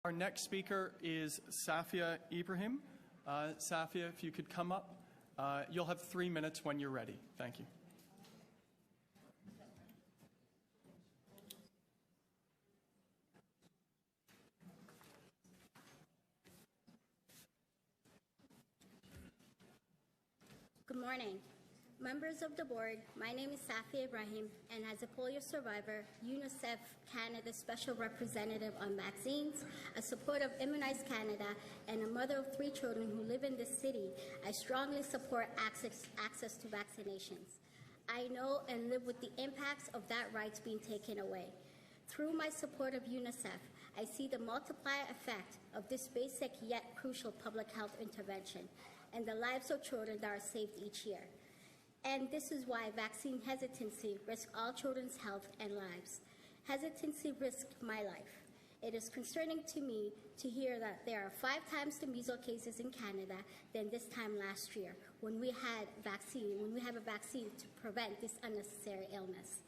Our next speaker is Safia Ibrahim. Safia, if you could come up. You'll have 3 minutes when you're ready. Thank you. Good morning. Members of the board, my name is Safia Ibrahim, and as a polio survivor, UNICEF Canada's Special Representative on Vaccines, a supporter of Immunize Canada, and a mother of 3 children who live in this city, I strongly support access to vaccinations. I know and live with the impacts of that rights being taken away. Through my support of UNICEF, I see the multiplier effect of this basic yet crucial public health intervention and the lives of children that are saved each year. And this is why vaccine hesitancy risks all children's health and lives. Hesitancy risked my life. It is concerning to me to hear that there are 5 times the measles cases in Canada than this time last year when we have a vaccine to prevent this unnecessary illness.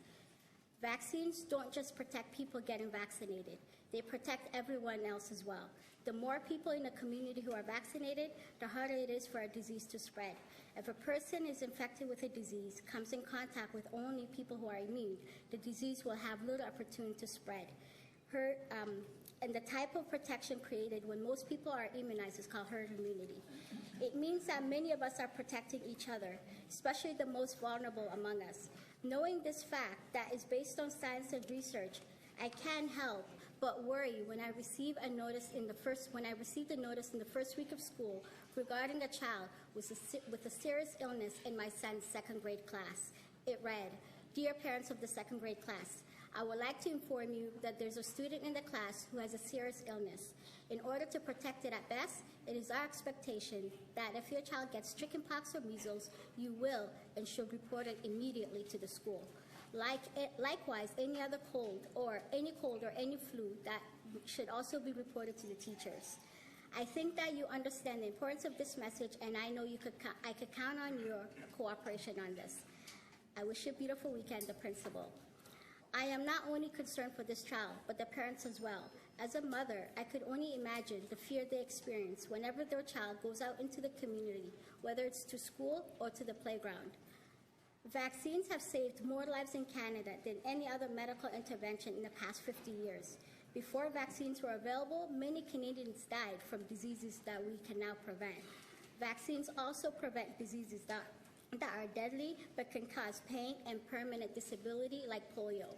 Vaccines don't just protect people getting vaccinated, they protect everyone else as well. The more people in a community who are vaccinated, the harder it is for a disease to spread. If a person is infected with a disease, comes in contact with only people who are immune, the disease will have little opportunity to spread. And the type of protection created when most people are immunized is called herd immunity. It means that many of us are protecting each other, especially the most vulnerable among us. Knowing this fact that is based on science and research, I can't help but worry when I received a notice in the first week of school regarding a child with a serious illness in my son's 2nd grade class. It read, "Dear parents of the 2nd grade class, I would like to inform you that there's a student in the class who has a serious illness. In order to protect it at best, it is our expectation that if your child gets chickenpox or measles, you will and should report it immediately to the school. Likewise, any other cold or any flu that should also be reported to the teachers. I think that you understand the importance of this message, and I know I could count on your cooperation on this. I wish you a beautiful weekend, the principal." I am not only concerned for this child, but the parents as well. As a mother, I could only imagine the fear they experience whenever their child goes out into the community, whether it's to school or to the playground. Vaccines have saved more lives in Canada than any other medical intervention in the past 50 years. Before vaccines were available, many Canadians died from diseases that we can now prevent. Vaccines also prevent diseases that are deadly but can cause pain and permanent disability like polio.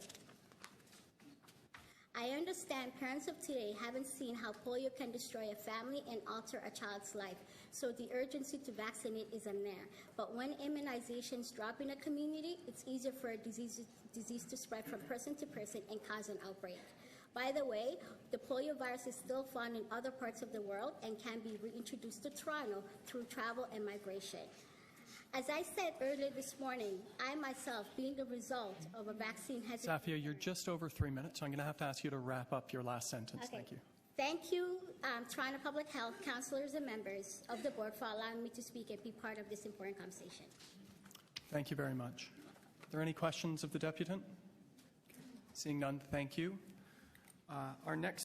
I understand parents of today haven't seen how polio can destroy a family and alter a child's life, so the urgency to vaccinate isn't there. But when immunizations drop in a community, it's easier for a disease to spread from person to person and cause an outbreak. By the way, the polio virus is still found in other parts of the world and can be reintroduced to Toronto through travel and migration. As I said earlier this morning, I myself, being the result of a vaccine hesitancy... Safia, you're just over 3 minutes, so I'm going to have to ask you to wrap up your last sentence. Okay. Thank you. Thank you, Toronto Public Health, councillors and members of the board for allowing me to speak and be part of this important conversation. Thank you very much. Are there any questions of the deputant? Seeing none, thank you. Our next